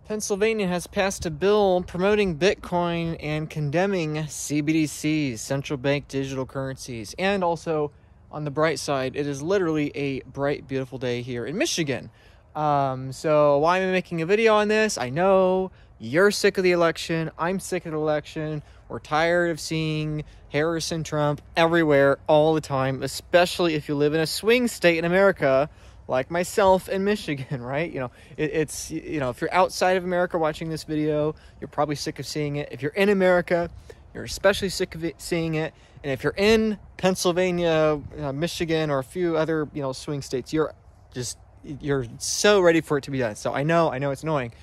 Pennsylvania has passed a bill promoting Bitcoin and condemning CBDCs, central bank digital currencies. And also, on the bright side, it is literally a bright, beautiful day here in Michigan. So why am I making a video on this? I know you're sick of the election. I'm sick of the election. We're tired of seeing Harris and Trump everywhere all the time, especially if you live in a swing state in America like myself in Michigan, right? It's if you're outside of America watching this video, you're probably sick of seeing it. If you're in America, you're especially sick of seeing it. And if you're in Pennsylvania, Michigan, or a few other, swing states, you're so ready for it to be done. So I know it's annoying,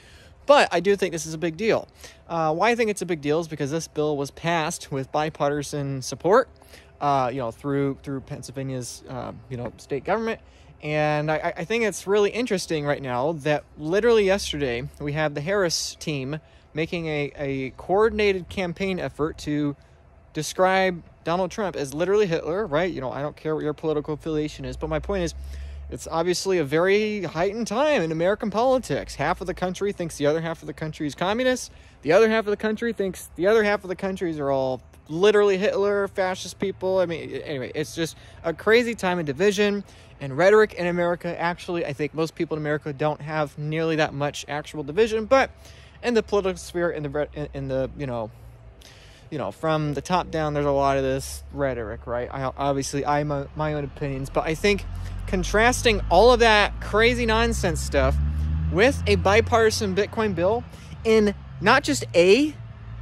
but I do think this is a big deal. Why I think it's a big deal is because this bill was passed with bipartisan support, through Pennsylvania's, state government. And I think it's really interesting right now that literally yesterday we have the Harris team making a coordinated campaign effort to describe Donald Trump as literally Hitler, right? I don't care what your political affiliation is, but my point is it's obviously a very heightened time in American politics. Half of the country thinks the other half of the country is communist. The other half of the country thinks the other half of the countries are all literally Hitler, fascist people. I mean, anyway, it's just a crazy time of division and rhetoric in America. Actually, I think most people in America don't have nearly that much actual division, but in the political sphere, in the from the top down, there's a lot of this rhetoric, right? I have my own opinions, but I think contrasting all of that crazy nonsense stuff with a bipartisan Bitcoin bill in not just a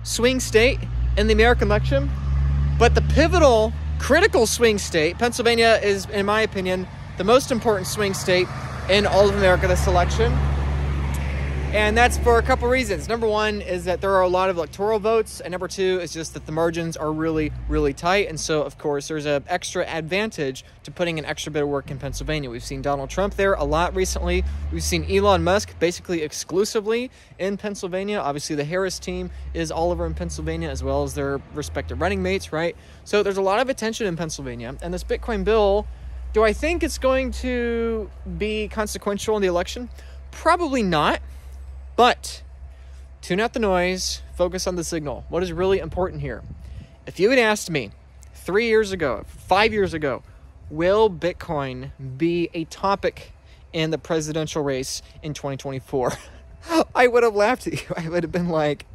swing state in the American election, but the pivotal, critical swing state. Pennsylvania is, in my opinion, the most important swing state in all of America this election. And that's for a couple reasons. Number one is that there are a lot of electoral votes. And number two is just that the margins are really, really tight. And so, of course, there's an extra advantage to putting an extra bit of work in Pennsylvania. We've seen Donald Trump there a lot recently. We've seen Elon Musk basically exclusively in Pennsylvania. Obviously, the Harris team is all over in Pennsylvania, as well as their respective running mates, right? So there's a lot of attention in Pennsylvania. And this Bitcoin bill, do I think it's going to be consequential in the election? Probably not. But tune out the noise, focus on the signal. What is really important here? If you had asked me 3 years ago, 5 years ago, will Bitcoin be a topic in the presidential race in 2024? I would have laughed at you. I would have been like,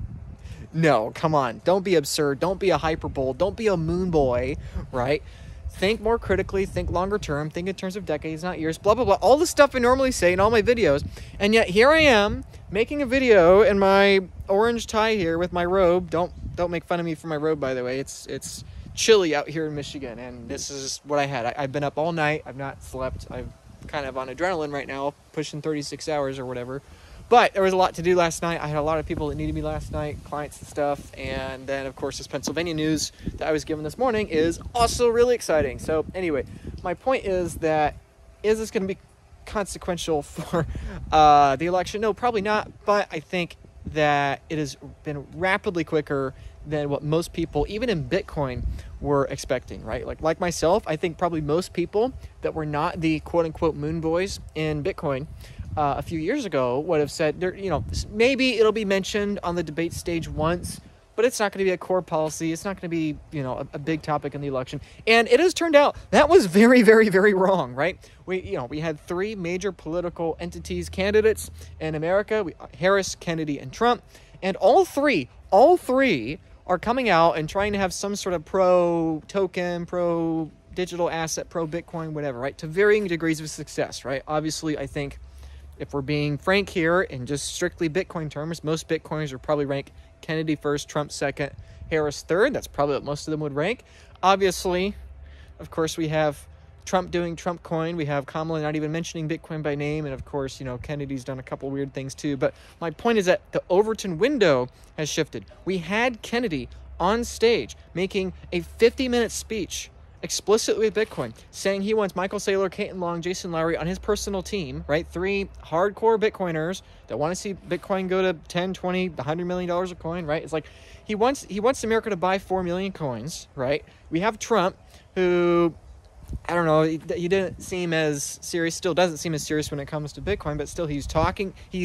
no, come on. Don't be absurd. Don't be a hyperbole. Don't be a moon boy, right? Think more critically, think longer term, think in terms of decades, not years, blah, blah, blah. All the stuff I normally say in all my videos. And yet here I am making a video in my orange tie here with my robe. Don't make fun of me for my robe, by the way. It's chilly out here in Michigan, and this is what I had. I've been up all night. I've not slept. I'm kind of on adrenaline right now, pushing 36 hours or whatever. But there was a lot to do last night. I had a lot of people that needed me last night, clients and stuff. And then, of course, this Pennsylvania news that I was given this morning is also really exciting. So anyway, my point is that, is this going to be consequential for the election? No, probably not. But I think that it has been rapidly quicker than what most people, even in Bitcoin, were expecting, right? Like myself, I think probably most people that were not the quote-unquote moon boys in Bitcoin a few years ago would have said, maybe it'll be mentioned on the debate stage once, but it's not going to be a core policy. It's not going to be, a big topic in the election. And it has turned out that was very, very, very wrong, right? We had three major political entities, candidates in America, Harris, Kennedy, and Trump. And all three are coming out and trying to have some sort of pro-token, pro-digital asset, pro-Bitcoin, whatever, right? To varying degrees of success, right? Obviously, I think if we're being frank here in just strictly Bitcoin terms, most Bitcoiners would probably rank Kennedy first, Trump second, Harris third. That's probably what most of them would rank. Obviously, of course, we have Trump doing Trump coin. We have Kamala not even mentioning Bitcoin by name. And of course, Kennedy's done a couple weird things too. But my point is that the Overton window has shifted. We had Kennedy on stage making a 50-minute speech explicitly with Bitcoin, saying he wants Michael Saylor, Kate Long, Jason Lowery on his personal team, right? Three hardcore Bitcoiners that want to see Bitcoin go to 10, 20, $100 million a coin, right? It's like he wants America to buy 4 million coins, right? We have Trump, who I don't know, he didn't seem as serious, still doesn't seem as serious when it comes to Bitcoin, but still he's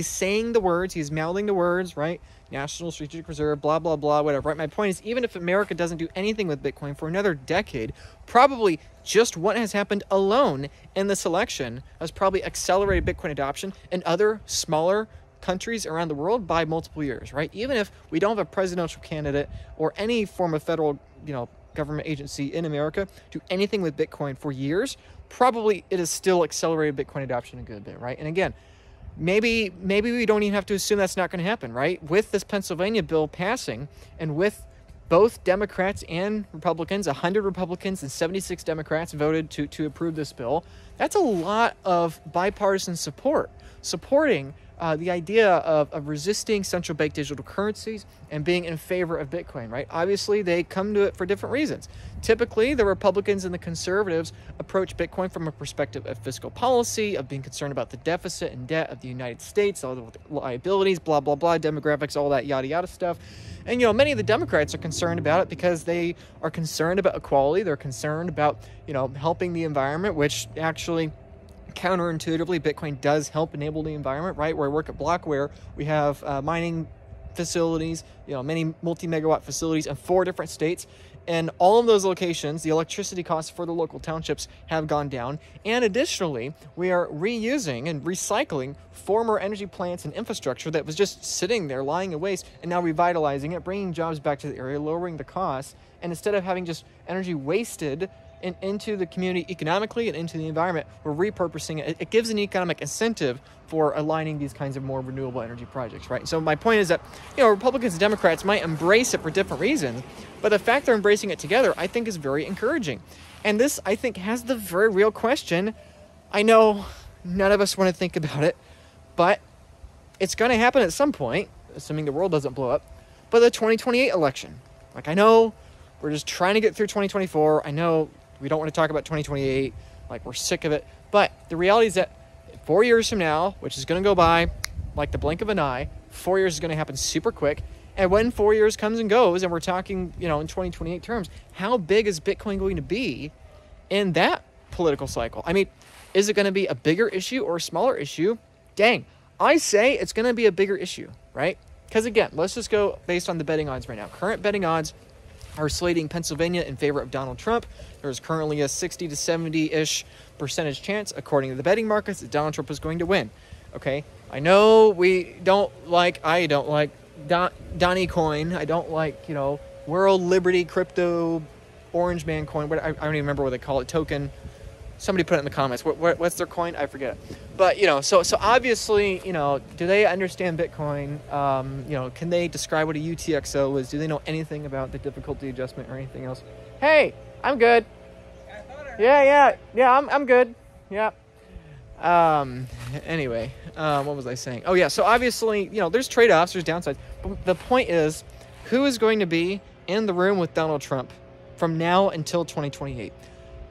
saying the words, he's mouthing the words, right? National Strategic Reserve, blah, blah, blah, whatever, right? My point is, even if America doesn't do anything with Bitcoin for another decade, probably just what has happened alone in this election has probably accelerated Bitcoin adoption in other smaller countries around the world by multiple years, right? Even if we don't have a presidential candidate or any form of federal, government agency in America do anything with Bitcoin for years, probably it has still accelerated Bitcoin adoption a good bit, right? And again, maybe we don't even have to assume that's not going to happen, right? With this Pennsylvania bill passing, and with both Democrats and Republicans, 100 Republicans and 76 Democrats voted to approve this bill, that's a lot of bipartisan support, supporting the idea of resisting central bank digital currencies and being in favor of Bitcoin, right? Obviously, they come to it for different reasons. Typically, the Republicans and the conservatives approach Bitcoin from a perspective of fiscal policy, of being concerned about the deficit and debt of the United States, all the liabilities, blah, blah, blah, demographics, all that yada, yada stuff. And, many of the Democrats are concerned about it because they are concerned about equality. They're concerned about, helping the environment, which actually counterintuitively, Bitcoin does help enable the environment, right? Where I work at Blockware, we have mining facilities, many multi-megawatt facilities in 4 different states. And all of those locations, the electricity costs for the local townships have gone down. And additionally, we are reusing and recycling former energy plants and infrastructure that was just sitting there lying in waste, and now revitalizing it, bringing jobs back to the area, lowering the costs. And instead of having just energy wasted into the community economically and into the environment, we're repurposing it. It gives an economic incentive for aligning these kinds of more renewable energy projects, right? So my point is that, Republicans and Democrats might embrace it for different reasons, but the fact they're embracing it together, I think, is very encouraging. And this, I think, has the very real question. I know none of us want to think about it, but it's going to happen at some point, assuming the world doesn't blow up. But the 2028 election, I know we're just trying to get through 2024. I know we don't want to talk about 2028, we're sick of it. But the reality is that 4 years from now, which is going to go by like the blink of an eye, 4 years is going to happen super quick. And when 4 years comes and goes, and we're talking, in 2028 terms, how big is Bitcoin going to be in that political cycle? I mean, is it going to be a bigger issue or a smaller issue? Dang, I say it's going to be a bigger issue, right? Because again, let's just go based on the betting odds right now. Current betting odds are slating Pennsylvania in favor of Donald Trump. There's currently a 60 to 70-ish percentage chance, according to the betting markets, that Donald Trump is going to win. Okay, I know I don't like Donnie Coin. I don't like, World Liberty Crypto Orange Man Coin. I don't even remember what they call it. Token. Somebody put it in the comments. What's their coin? I forget. But, so obviously, do they understand Bitcoin? Can they describe what a UTXO is? Do they know anything about the difficulty adjustment or anything else? Hey, I'm good. Yeah, I'm good. Yeah. Anyway, what was I saying? Oh, yeah. So obviously, there's trade-offs, there's downsides. But the point is, who is going to be in the room with Donald Trump from now until 2028?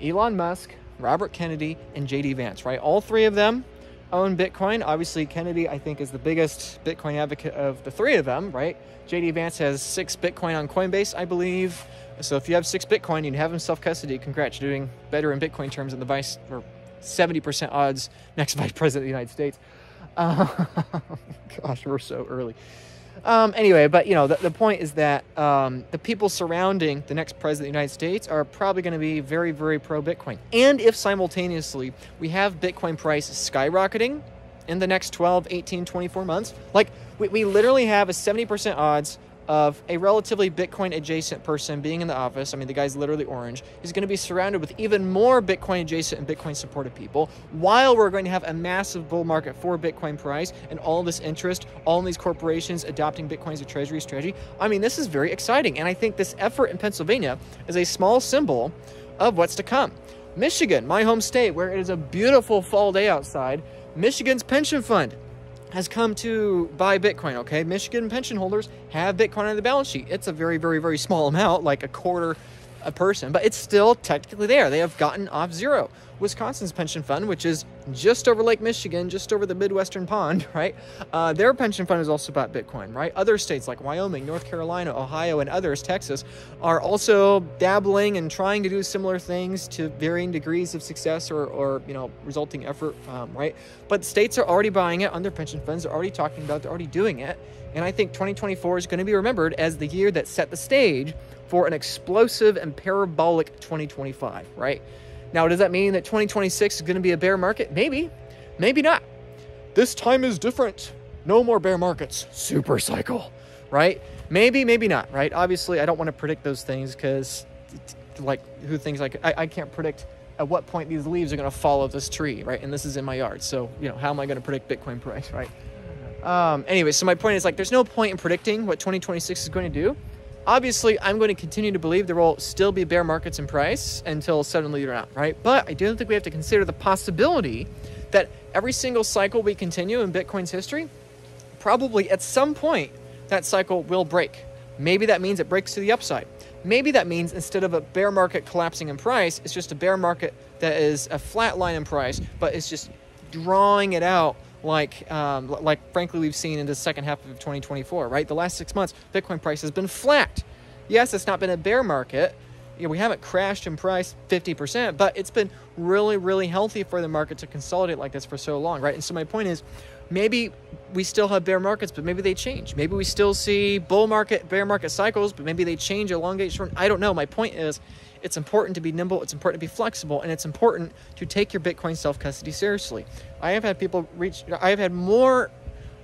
Elon Musk, Robert Kennedy, and JD Vance, right? All 3 of them own Bitcoin. Obviously, Kennedy, I think, is the biggest Bitcoin advocate of the 3 of them, right? JD Vance has 6 Bitcoin on Coinbase, I believe. So if you have 6 Bitcoin, you have him self-custody. Congrats, you're doing better in Bitcoin terms than the 70% odds next vice president of the United States. Gosh, we're so early. Anyway, but, the point is that the people surrounding the next president of the United States are probably going to be very, very pro-Bitcoin. And if simultaneously we have Bitcoin price skyrocketing in the next 12, 18, 24 months, we literally have a 70% odds of a relatively Bitcoin adjacent person being in the office. I mean, the guy's literally orange. He's going to be surrounded with even more Bitcoin adjacent and Bitcoin supported people, while we're going to have a massive bull market for Bitcoin price and all this interest, all these corporations adopting Bitcoin as a treasury strategy. I mean, this is very exciting. And I think this effort in Pennsylvania is a small symbol of what's to come. Michigan, my home state, where it is a beautiful fall day outside, Michigan's pension fund has come to buy Bitcoin, okay? Michigan pension holders have Bitcoin on the balance sheet. It's a very, very, very small amount, like a quarter a person, but it's still technically there. They have gotten off zero. Wisconsin's pension fund, which is just over Lake Michigan, just over the Midwestern pond, right? Their pension fund is also about Bitcoin, right? Other states like Wyoming, North Carolina, Ohio, and others, Texas, are also dabbling and trying to do similar things to varying degrees of success or resulting effort, right? But states are already buying it on their pension funds. They're already talking about it. They're already doing it. And I think 2024 is going to be remembered as the year that set the stage for an explosive and parabolic 2025, right? Now, does that mean that 2026 is going to be a bear market? Maybe, maybe not. This time is different. No more bear markets. Super cycle, right? Maybe, maybe not, right? Obviously, I don't want to predict those things because, like, who thinks I can't predict at what point these leaves are going to fall off this tree, right? And this is in my yard. So, how am I going to predict Bitcoin price, right? Anyway, so my point is, like, there's no point in predicting what 2026 is going to do. Obviously, I'm going to continue to believe there will still be bear markets in price until suddenly they're not, right? But I do think we have to consider the possibility that every single cycle we continue in Bitcoin's history, probably at some point, that cycle will break. Maybe that means it breaks to the upside. Maybe that means instead of a bear market collapsing in price, it's just a bear market that is a flat line in price, but it's just drawing it out like frankly we've seen in the second half of 2024, right? The last 6 months, Bitcoin price has been flat. Yes, it's not been a bear market. We haven't crashed in price 50%, but it's been really, really healthy for the market to consolidate like this for so long, right? And so my point is, maybe we still have bear markets, but maybe they change. Maybe we still see bull market, bear market cycles, but maybe they change, elongate, short. I don't know. My point is, it's important to be nimble, it's important to be flexible, and it's important to take your Bitcoin self-custody seriously. I have had more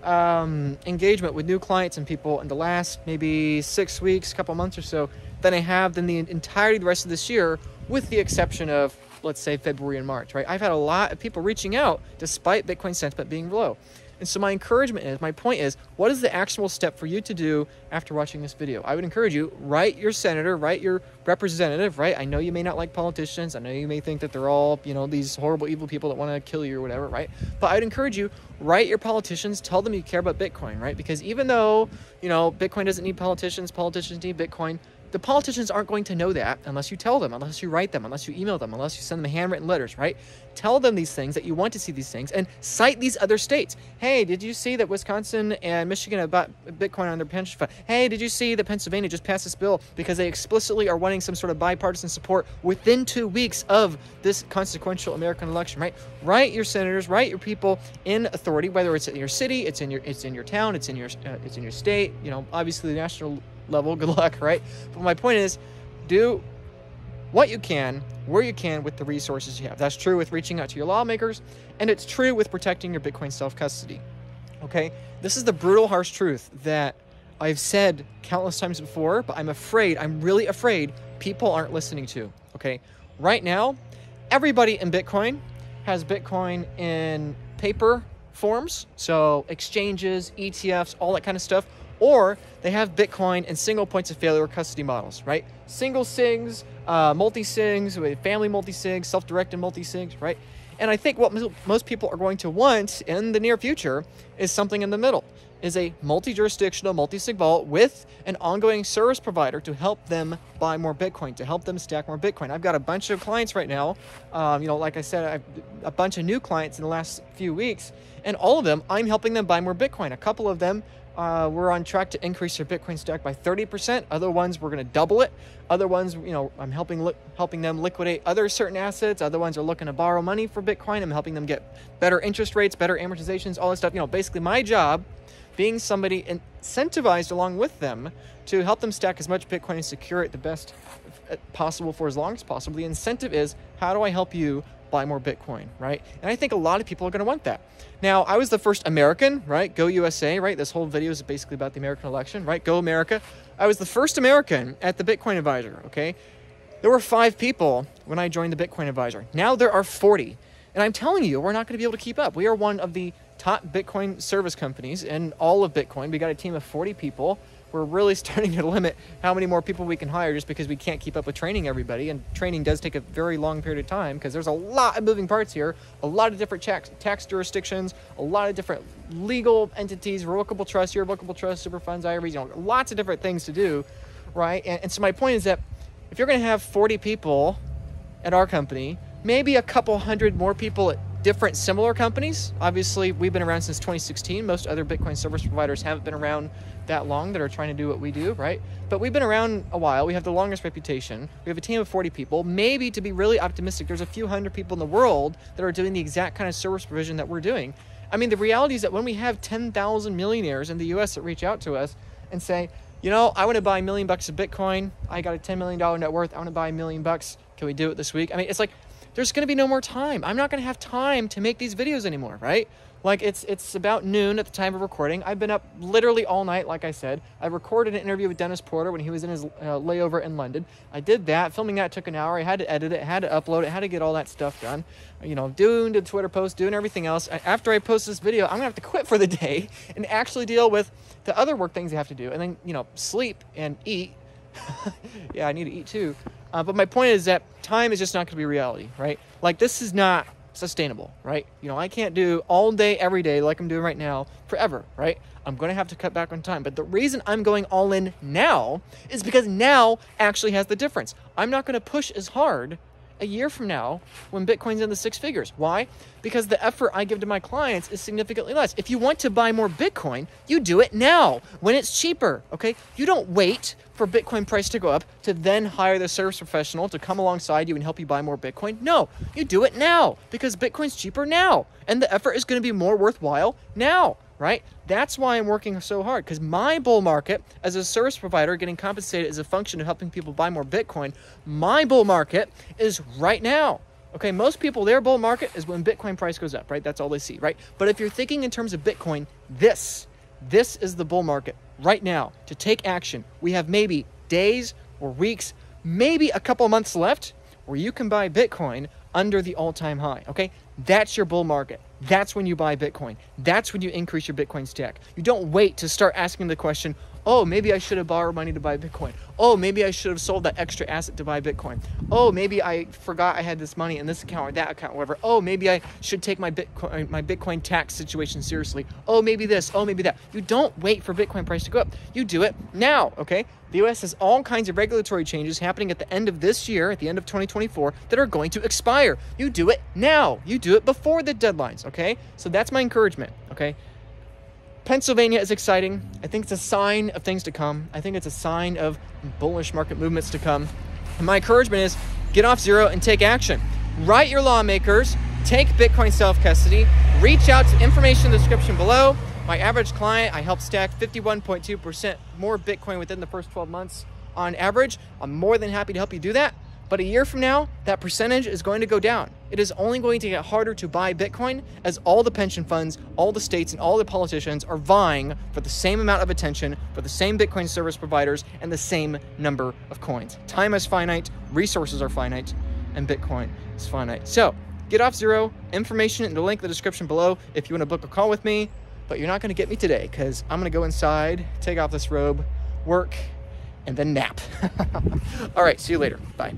engagement with new clients and people in the last maybe 6 weeks, couple months or so, than I have in the entirety of the rest of this year, with the exception of, let's say, February and March, right? I've had a lot of people reaching out despite Bitcoin sentiment being low. And so my point is, what is the actionable step for you to do after watching this video? I would encourage you, write your senator, write your representative, right? I know you may not like politicians. I know you may think that they're all, these horrible, evil people that want to kill you or whatever, right? But I'd encourage you, write your politicians, tell them you care about Bitcoin, right? Because even though, Bitcoin doesn't need politicians need Bitcoin, the politicians aren't going to know that unless you tell them, unless you write them, unless you email them, unless you send them handwritten letters, right? Tell them these things, that you want to see these things, and cite these other states. Hey, did you see that Wisconsin and Michigan have bought Bitcoin on their pension fund? Hey, did you see that Pennsylvania just passed this bill because they explicitly are wanting some sort of bipartisan support within 2 weeks of this consequential American election, right? Write your senators, write your people in authority, whether it's in your city, it's in your town, it's in your state, obviously the national level, good luck, right? But my point is, do what you can, where you can, with the resources you have. That's true with reaching out to your lawmakers, and it's true with protecting your Bitcoin self-custody, okay? This is the brutal, harsh truth that I've said countless times before, but I'm really afraid people aren't listening to, okay? Right now, everybody in Bitcoin has Bitcoin in paper forms, so exchanges, ETFs, all that kind of stuff, or they have Bitcoin in single points of failure custody models, right? Single SIGs, multi-SIGs, family multi-SIGs, self-directed multi-SIGs, right? And I think what most people are going to want in the near future is something in the middle, is a multi-jurisdictional, multi-sig vault with an ongoing service provider to help them buy more Bitcoin, to help them stack more Bitcoin. I've got a bunch of clients right now. Like I said, I've a bunch of new clients in the last few weeks, and all of them, I'm helping them buy more Bitcoin. A couple of them, we're on track to increase their Bitcoin stack by 30%. Other ones, we're going to double it. Other ones, I'm helping them liquidate other certain assets. Other ones are looking to borrow money for Bitcoin. I'm helping them get better interest rates, better amortizations, all that stuff. Basically my job, being somebody incentivized along with them to help them stack as much Bitcoin and secure it the best possible for as long as possible. The incentive is, how do I help you buy more Bitcoin, right? And I think a lot of people are going to want that. Now, I was the first American, right? Go USA, right? This whole video is basically about the American election, right? Go America. I was the first American at the Bitcoin Advisor, okay? There were 5 people when I joined the Bitcoin Advisor. Now there are 40. And I'm telling you, we're not going to be able to keep up. We are one of the top Bitcoin service companies in all of Bitcoin. We got a team of 40 people. We're really starting to limit how many more people we can hire just because we can't keep up with training everybody. And training does take a very long period of time because there's a lot of moving parts here, a lot of different tax jurisdictions, a lot of different legal entities, revocable trust, irrevocable trust, super funds, IRAs, lots of different things to do, right? And so my point is that if you're going to have 40 people at our company, maybe a couple hundred more people at different similar companies. Obviously, we've been around since 2016. Most other Bitcoin service providers haven't been around that long that are trying to do what we do, right? But we've been around a while. We have the longest reputation. We have a team of 40 people. Maybe, to be really optimistic, there's a few hundred people in the world that are doing the exact kind of service provision that we're doing. I mean, the reality is that when we have 10,000 millionaires in the US that reach out to us and say, you know, I want to buy $1 million of Bitcoin. I got a $10 million net worth. I want to buy $1 million. Can we do it this week? I mean, it's like, there's going to be no more time. I'm not going to have time to make these videos anymore, right? Like, it's about noon at the time of recording. I've been up literally all night, like I said. I recorded an interview with Dennis Porter when he was in his layover in London. I did that. Filming that took an hour. I had to edit it, had to upload it, had to get all that stuff done. You know, doing the Twitter post, doing everything else. After I post this video, I'm going to have to quit for the day and actually deal with the other work things I have to do. And then, you know, sleep and eat. Yeah, I need to eat too. But my point is that time is just not going to be reality, right? Like, this is not sustainable, right? You know, I can't do all day, every day like I'm doing right now forever, right? I'm going to have to cut back on time. But the reason I'm going all in now is because now actually has the difference. I'm not going to push as hard a year from now when Bitcoin's in the 6 figures. Why? Because the effort I give to my clients is significantly less. If you want to buy more Bitcoin, you do it now when it's cheaper, okay? You don't wait for Bitcoin price to go up to then hire the service professional to come alongside you and help you buy more Bitcoin. No, you do it now because Bitcoin's cheaper now and the effort is going to be more worthwhile now, right? That's why I'm working so hard, because my bull market as a service provider getting compensated as a function of helping people buy more Bitcoin, my bull market is right now. Okay, most people, their bull market is when Bitcoin price goes up, right? That's all they see, right? But if you're thinking in terms of Bitcoin, this is the bull market right now to take action. We have maybe days or weeks, maybe a couple months left where you can buy Bitcoin under the all-time high, okay? That's your bull market. That's when you buy Bitcoin. That's when you increase your Bitcoin stack. You don't wait to start asking the question, oh, maybe I should have borrowed money to buy Bitcoin. Oh, maybe I should have sold that extra asset to buy Bitcoin. Oh, maybe I forgot I had this money in this account or that account, whatever. Oh, maybe I should take my Bitcoin tax situation seriously. Oh, maybe this. Oh, maybe that. You don't wait for Bitcoin price to go up. You do it now, okay? The US has all kinds of regulatory changes happening at the end of this year, at the end of 2024, that are going to expire. You do it now. You do it before the deadlines, okay? So that's my encouragement, okay? Pennsylvania is exciting. I think it's a sign of things to come. I think it's a sign of bullish market movements to come. And my encouragement is get off zero and take action. Write your lawmakers, take Bitcoin self-custody, reach out to information in the description below. My average client, I help stack 51.2% more Bitcoin within the first 12 months on average. I'm more than happy to help you do that. But a year from now, that percentage is going to go down. It is only going to get harder to buy Bitcoin as all the pension funds, all the states, and all the politicians are vying for the same amount of attention, for the same Bitcoin service providers, and the same number of coins. Time is finite, resources are finite, and Bitcoin is finite. So, get off zero, information in the link in the description below if you want to book a call with me, but you're not going to get me today because I'm going to go inside, take off this robe, work, and then nap. All right, see you later. Bye.